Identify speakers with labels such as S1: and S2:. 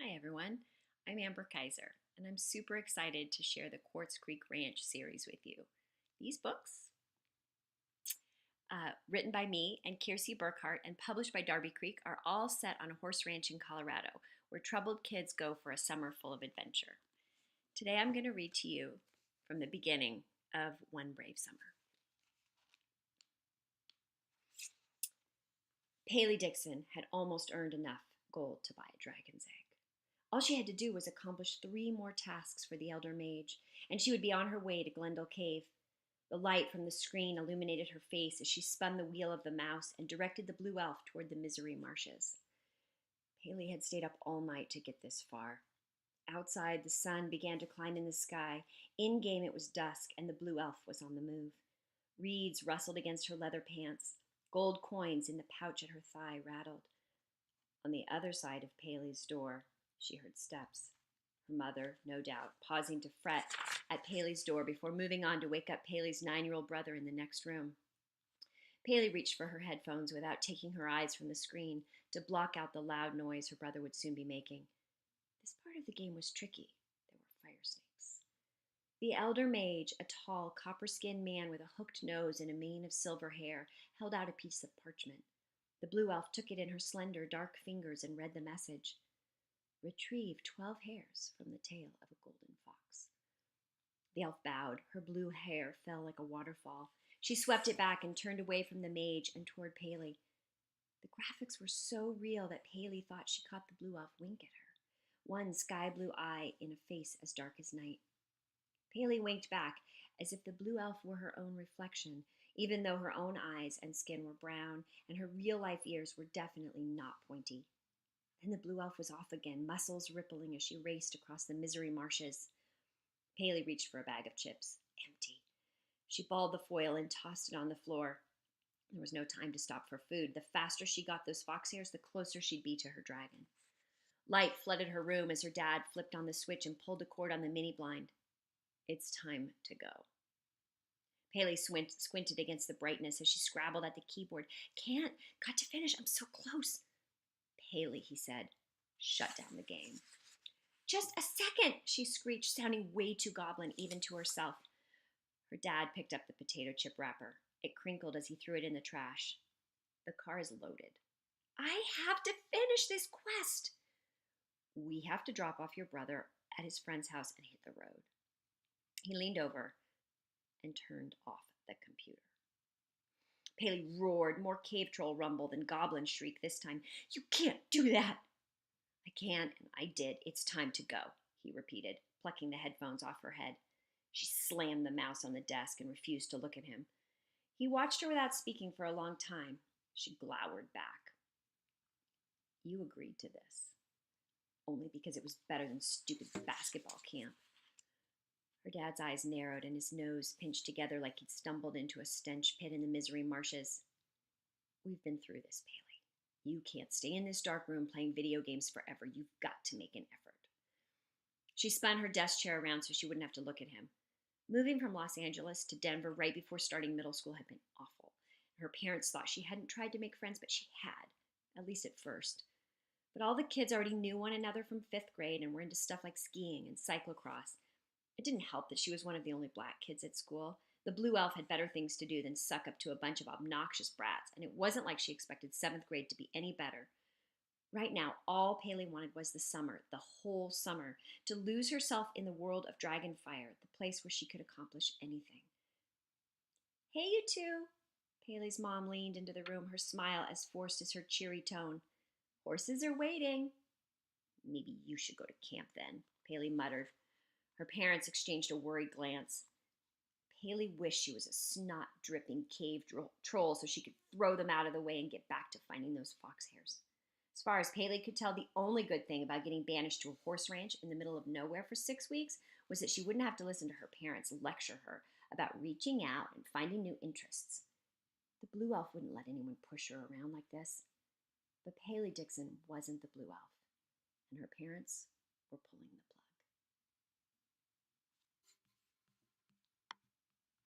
S1: Hi, everyone. I'm Amber Kaiser, and I'm super excited to share the Quartz Creek Ranch series with you. These books, written by me and Kiersey Burkhart and published by Darby Creek, are all set on a horse ranch in Colorado where troubled kids go for a summer full of adventure. Today, I'm going to read to you from the beginning of One Brave Summer. Paley Dixon had almost earned enough gold to buy a dragon's egg. All she had to do was accomplish 3 more tasks for the elder mage, and she would be on her way to Glendale Cave. The light from the screen illuminated her face as she spun the wheel of the mouse and directed the blue elf toward the Misery Marshes. Paley had stayed up all night to get this far. Outside, the sun began to climb in the sky. In-game, it was dusk, and the blue elf was on the move. Reeds rustled against her leather pants. Gold coins in the pouch at her thigh rattled. On the other side of Paley's door, she heard steps. Her mother, no doubt, pausing to fret at Paley's door before moving on to wake up Paley's 9-year-old brother in the next room. Paley reached for her headphones without taking her eyes from the screen to block out the loud noise her brother would soon be making. This part of the game was tricky. There were fire snakes. The elder mage, a tall, copper-skinned man with a hooked nose and a mane of silver hair, held out a piece of parchment. The blue elf took it in her slender, dark fingers and read the message. Retrieve 12 hairs from the tail of a golden fox. The elf bowed. Her blue hair fell like a waterfall. She swept it back and turned away from the mage and toward Paley. The graphics were so real that Paley thought she caught the blue elf wink at her, one sky-blue eye in a face as dark as night. Paley winked back as if the blue elf were her own reflection, even though her own eyes and skin were brown and her real-life ears were definitely not pointy. Then the blue elf was off again, muscles rippling as she raced across the Misery Marshes. Paley reached for a bag of chips. Empty. She balled the foil and tossed it on the floor. There was no time to stop for food. The faster she got those fox hairs, the closer she'd be to her dragon. Light flooded her room as her dad flipped on the switch and pulled the cord on the mini blind. It's time to go. Paley squinted against the brightness as she scrabbled at the keyboard. Can't. Got to finish. I'm so close. Paley, he said, shut down the game. Just a second, she screeched, sounding way too goblin even to herself. Her dad picked up the potato chip wrapper. It crinkled as he threw it in the trash. The car is loaded. I have to finish this quest. We have to drop off your brother at his friend's house and hit the road. He leaned over and turned off the computer. Paley roared, more cave troll rumble than goblin shriek this time. You can't do that. I can, and I did. It's time to go, he repeated, plucking the headphones off her head. She slammed the mouse on the desk and refused to look at him. He watched her without speaking for a long time. She glowered back. You agreed to this. Only because it was better than stupid basketball camp. Her dad's eyes narrowed and his nose pinched together like he'd stumbled into a stench pit in the Misery Marshes. We've been through this, Paley. You can't stay in this dark room playing video games forever. You've got to make an effort. She spun her desk chair around so she wouldn't have to look at him. Moving from Los Angeles to Denver right before starting middle school had been awful. Her parents thought she hadn't tried to make friends, but she had, at least at first. But all the kids already knew one another from 5th grade and were into stuff like skiing and cyclocross. It didn't help that she was one of the only black kids at school. The blue elf had better things to do than suck up to a bunch of obnoxious brats, and it wasn't like she expected 7th grade to be any better. Right now, all Paley wanted was the summer, the whole summer, to lose herself in the world of Dragonfire, the place where she could accomplish anything. Hey, you two! Paley's mom leaned into the room, her smile as forced as her cheery tone. Horses are waiting. Maybe you should go to camp then, Paley muttered. Her parents exchanged a worried glance. Paley wished she was a snot-dripping cave troll so she could throw them out of the way and get back to finding those fox hairs. As far as Paley could tell, the only good thing about getting banished to a horse ranch in the middle of nowhere for 6 weeks was that she wouldn't have to listen to her parents lecture her about reaching out and finding new interests. The blue elf wouldn't let anyone push her around like this. But Paley Dixon wasn't the blue elf, and her parents were pulling the